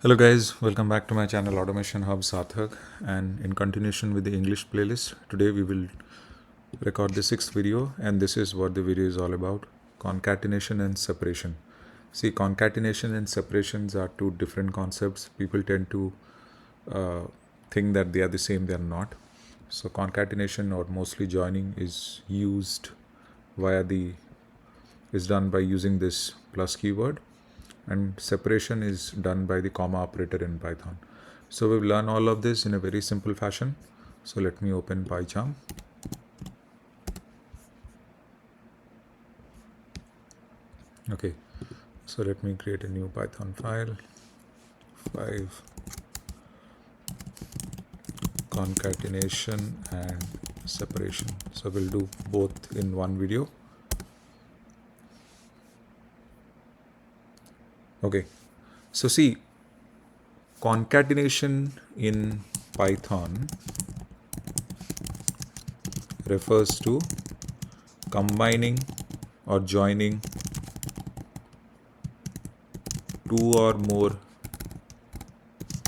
Hello guys, welcome back to my channel Automation Hub Sathak, and in continuation with the English playlist, today we will record the sixth video, and this is what the video is all about: concatenation and separation. See, concatenation and separations are two different concepts. People tend to think that they are the same, they are not. So concatenation, or mostly joining, is done by using this plus keyword, and separation is done by the comma operator in Python. So we've learned all of this in a very simple fashion. So let me open PyCharm. Okay, so let me create a new Python file. 5 concatenation and separation. So we'll do both in one video. Okay, so see, concatenation in Python refers to combining or joining two or more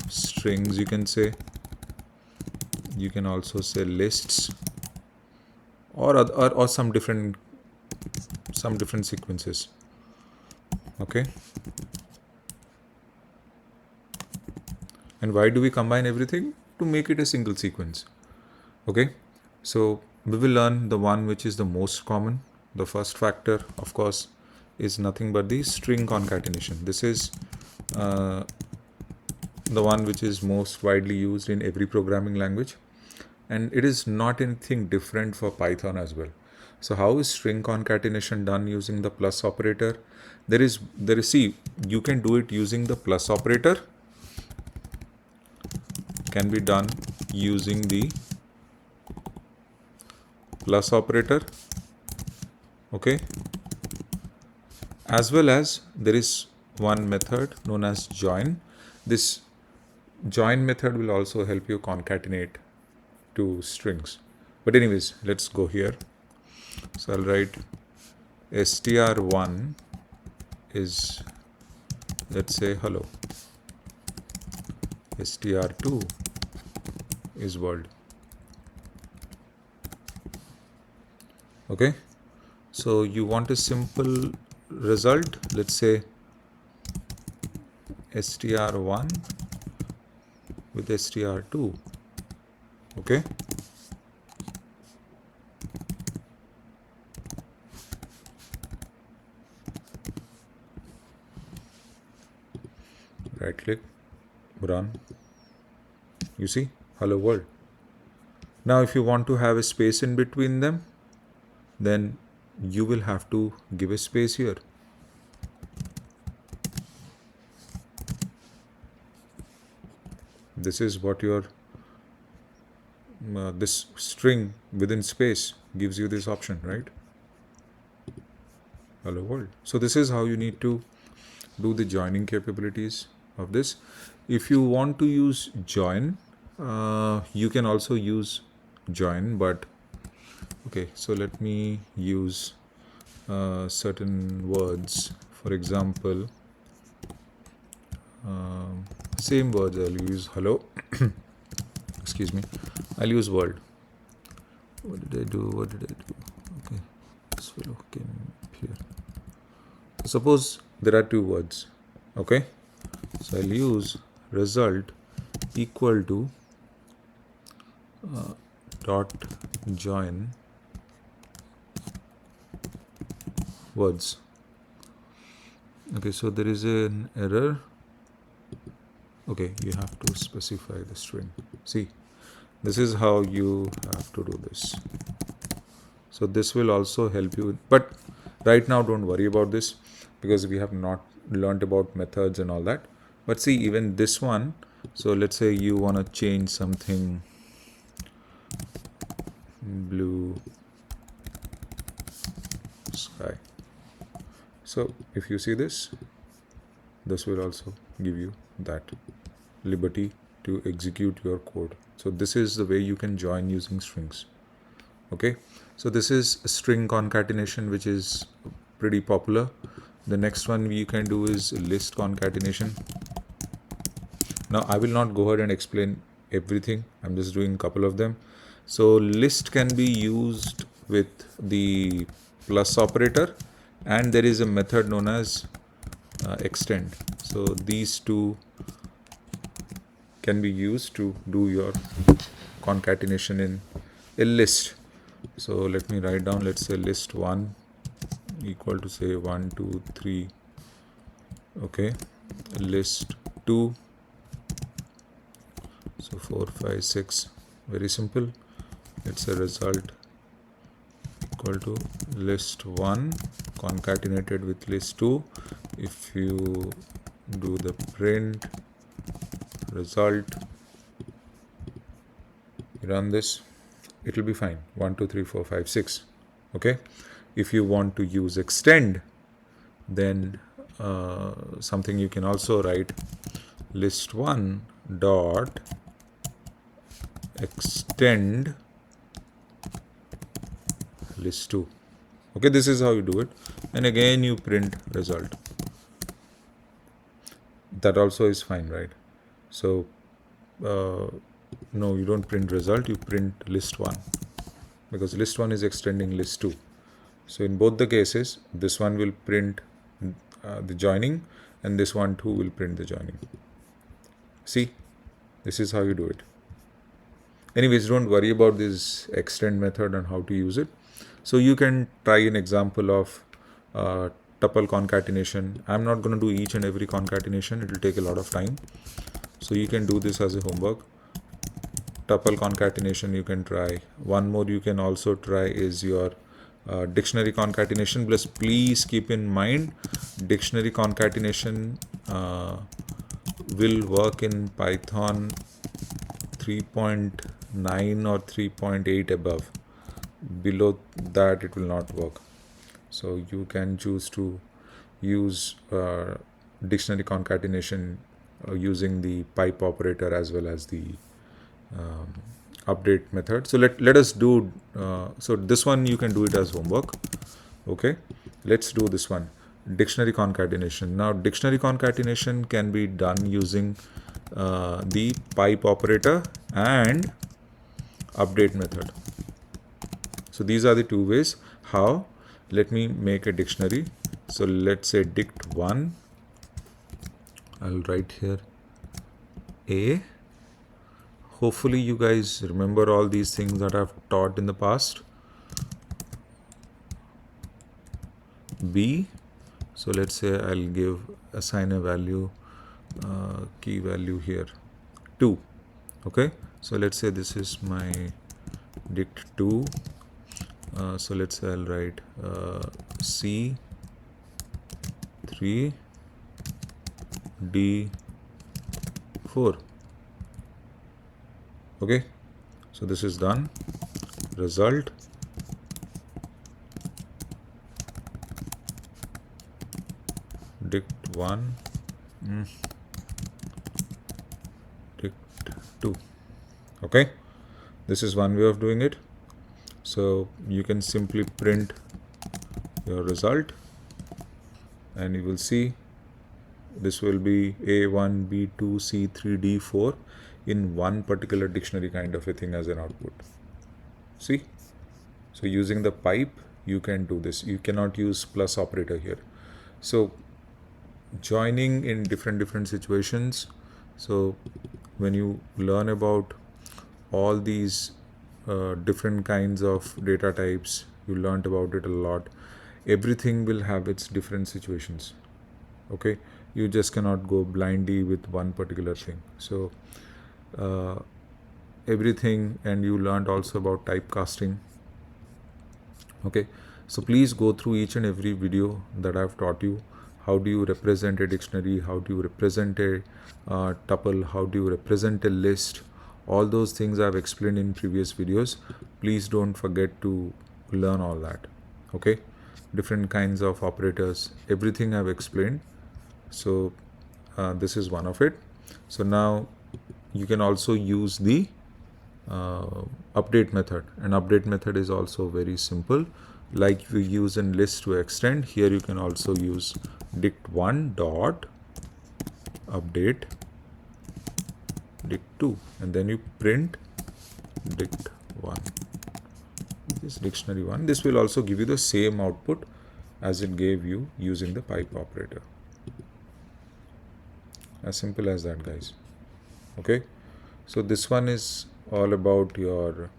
strings, you can say. You can also say lists or some different sequences. Okay, and why do we combine everything? To make it a single sequence. Okay, so we will learn the one which is the most common. The first factor, of course, is nothing but the string concatenation. This is the one which is most widely used in every programming language, and it is not anything different for Python as well. So how is string concatenation done using the plus operator? See, you can do it using the plus operator, can be done using the plus operator, okay, as well as there is one method known as join. This join method will also help you concatenate two strings. But anyways, let's go here. So I'll write str1 is, let's say, hello. str2 is world. Okay, so you want a simple result. Let's say str1 with str2. Okay, right click, run. You see, hello world. Now if you want to have a space in between them, then you will have to give a space here. This is what your this string within space gives you this option, right? Hello world. So this is how you need to do the joining capabilities of this. If you want to use join, you can also use join, but okay, so let me use certain words. For example, same words, I'll use hello. Excuse me, I'll use world. What did I do? Okay, this fellow came here. Suppose there are two words. Okay, so I'll use result equal to dot join words. Okay, so there is an error. Okay, you have to specify the string. See, this is how you have to do this. So this will also help you, but right now don't worry about this because we have not learned about methods and all that. But see, even this one, so let's say you want to change something blue sky. So if you see this will also give you that liberty to execute your code. So this is the way you can join using strings. Okay, so this is string concatenation, which is pretty popular. The next one we can do is list concatenation. Now I will not go ahead and explain everything. I'm just doing a couple of them. So list can be used with the plus operator, and there is a method known as extend. So these two can be used to do your concatenation in a list. So let me write down, let's say list 1 equal to say 1 2 3. Okay, list 2, so 4 5 6. Very simple. It's a result equal to list 1 concatenated with list 2. If you do the print result, run this, it will be fine. 1 2 3 4 5 6. Okay, if you want to use extend, then something you can also write, list 1 dot extend list 2. Okay, this is how you do it, and again you print result. That also is fine, right? So no, you don't print result, you print list 1, because list 1 is extending list 2. So in both the cases, this one will print the joining, and this one too will print the joining. See, this is how you do it. Anyways, don't worry about this extend method and how to use it. So you can try an example of tuple concatenation. I'm not going to do each and every concatenation, it will take a lot of time. So you can do this as a homework. Tuple concatenation you can try. One more you can also try is your dictionary concatenation. Plus please keep in mind, dictionary concatenation will work in Python 3.9 or 3.8 above. Below that it will not work. So you can choose to use dictionary concatenation using the pipe operator as well as the update method. So let us do so this one you can do it as homework. Okay, let's do this one, dictionary concatenation. Now dictionary concatenation can be done using the pipe operator and update method. So these are the two ways how. Let me make a dictionary. So let's say dict1, I'll write here A. Hopefully you guys remember all these things that I've taught in the past. B, so let's say I'll assign a value, key value here 2. Okay, so let's say this is my dict2. So let's say I'll write C 3 D 4. Okay, so this is done. Result, dict1 dict2. Okay, this is one way of doing it. So you can simply print your result, and you will see this will be A1, B2, C3, D4 in one particular dictionary kind of a thing as an output. See? So using the pipe, you can do this. You cannot use plus operator here. So joining in different situations. So when you learn about all these different kinds of data types, you learned about it a lot. Everything will have its different situations. Okay, you just cannot go blindly with one particular thing. So everything, and you learned also about typecasting. Okay, so please go through each and every video that I've taught you. How do you represent a dictionary? How do you represent a tuple? How do you represent a list? All those things I've explained in previous videos. Please don't forget to learn all that. Okay, different kinds of operators, everything I've explained. So this is one of it. So now you can also use the update method, and update method is also very simple. Like you use in list to extend, here you can also use dict1 dot update dict2, and then you print dict1. This dictionary1. This will also give you the same output as it gave you using the pipe operator. As simple as that, guys. Okay, so this one is all about your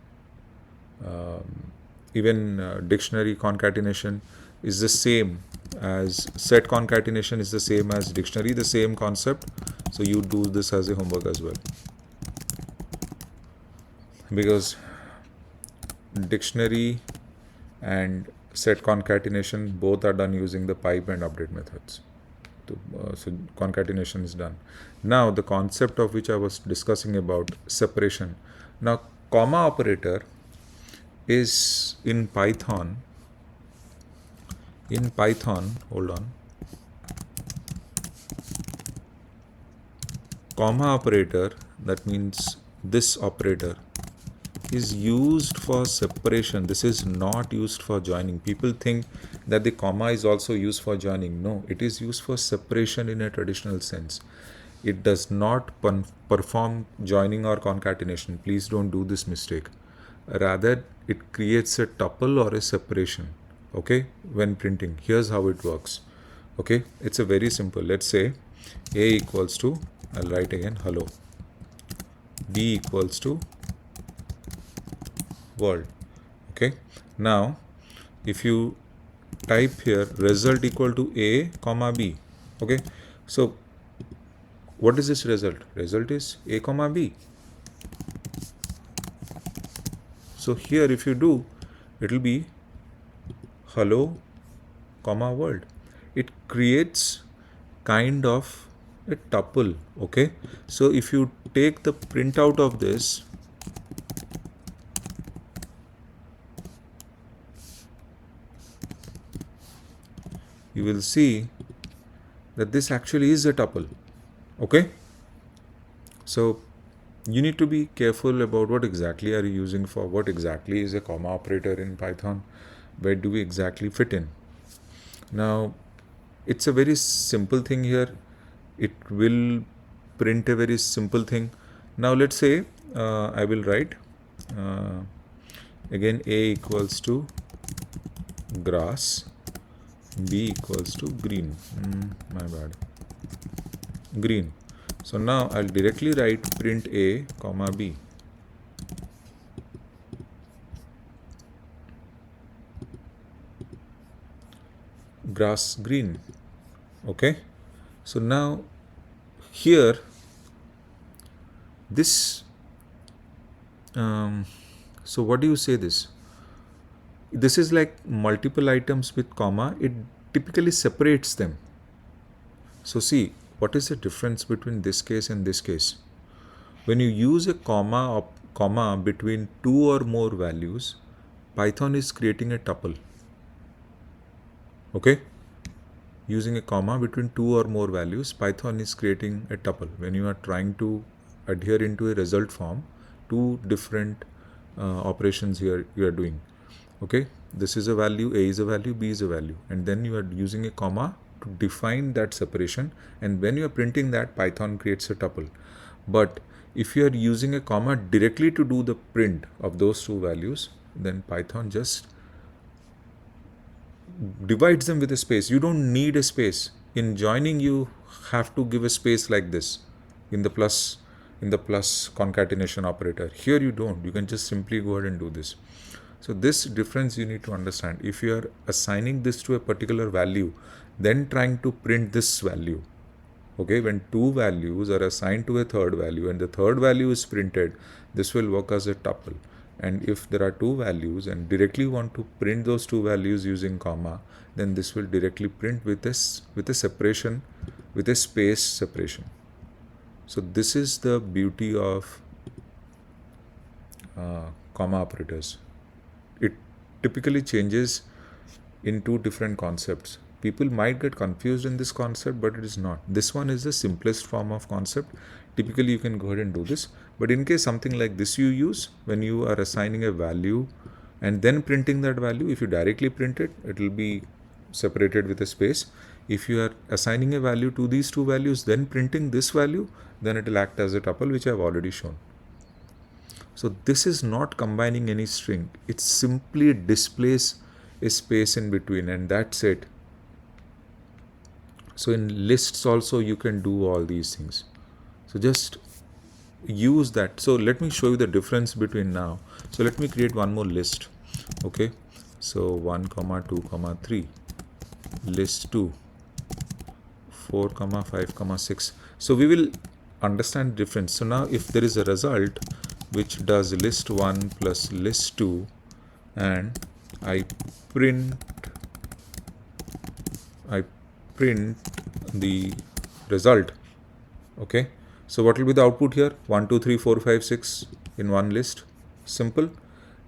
even dictionary concatenation is the same as set concatenation is the same as dictionary, the same concept. So you do this as a homework as well, because dictionary and set concatenation both are done using the pipe and update methods. So concatenation is done. Now the concept of which I was discussing about separation. Now comma operator is in Python, hold on, comma operator, that means this operator is used for separation. This is not used for joining. People think that the comma is also used for joining. No, it is used for separation in a traditional sense. It does not perform joining or concatenation. Please don't do this mistake. Rather, it creates a tuple or a separation, okay, when printing. Here's how it works. Okay, it's a very simple. Let's say a equals to, I'll write again, hello. B equals to world. Okay, now if you type here result equal to a comma b, okay, so what is this result? Result is a comma b. So here if you do, it will be hello comma world. It creates kind of a tuple. Okay, so if you take the printout of this, you will see that this actually is a tuple. Okay, so you need to be careful about what exactly are you using for, what exactly is a comma operator in Python, where do we exactly fit in. Now it's a very simple thing here. It will print a very simple thing. Now let's say I will write again a equals to grass, b equals to green, my bad, green. So now I'll directly write print a comma b. Grass green. Okay, so now here this so what do you say this? This is like multiple items with comma. It typically separates them. So see, what is the difference between this case and this case? When you use a comma between two or more values, Python is creating a tuple. Okay, using a comma between two or more values, Python is creating a tuple. When you are trying to adhere into a result form, two different operations here you are doing. Okay, this is a value, a is a value, b is a value, and then you are using a comma to define that separation, and when you are printing that, Python creates a tuple. But if you are using a comma directly to do the print of those two values, then Python just divides them with a space. You don't need a space. In joining, you have to give a space like this in the plus concatenation operator. Here you don't. You can just simply go ahead and do this. So this difference you need to understand. If you are assigning this to a particular value, then trying to print this value, okay, when two values are assigned to a third value and the third value is printed, this will work as a tuple. And if there are two values and directly want to print those two values using comma, then this will directly print with a separation, with a space separation. So this is the beauty of comma operators. It typically changes in two different concepts. People might get confused in this concept, but it is not. This one is the simplest form of concept. Typically you can go ahead and do this, but in case something like this you use, when you are assigning a value and then printing that value, if you directly print it, it will be separated with a space. If you are assigning a value to these two values, then printing this value, then it will act as a tuple, which I have already shown. So this is not combining any string. It simply displays a space in between, and that's it. So in lists also you can do all these things. So just use that. So let me show you the difference between now. So let me create one more list. Okay. So 1, 2, 3, list 2, 4, 5, 6. So we will understand difference. So now if there is a result which does list 1 plus list 2, and I print the result. Okay, so what will be the output here? 1, 2, 3, 4, 5, 6 in one list. Simple.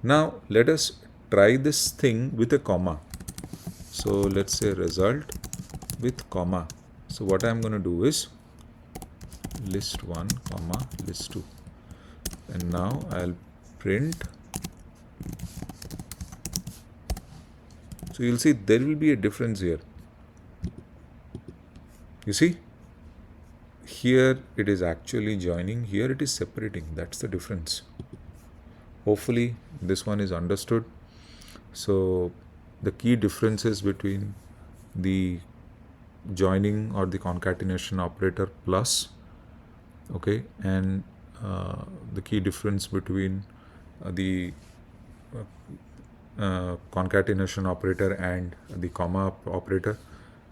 Now let us try this thing with a comma. So let's say result with comma. So what I'm going to do is list 1 comma list 2, and now I'll print. So you'll see there will be a difference here. You see, here it is actually joining, here it is separating. That's the difference. Hopefully this one is understood. So the key differences between the joining or the concatenation operator plus, okay, and the key difference between the concatenation operator and the comma operator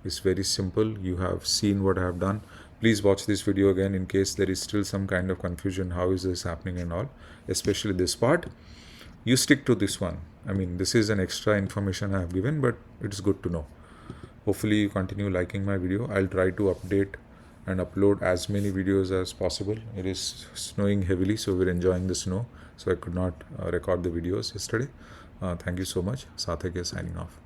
is very simple. You have seen what I have done. Please watch this video again in case there is still some kind of confusion. How is this happening and all, especially this part. You stick to this one. I mean, this is an extra information I have given, but it's good to know. Hopefully you continue liking my video. I'll try to update and upload as many videos as possible. It is snowing heavily, so we're enjoying the snow. So I could not record the videos yesterday. Thank you so much. Sathak is signing off.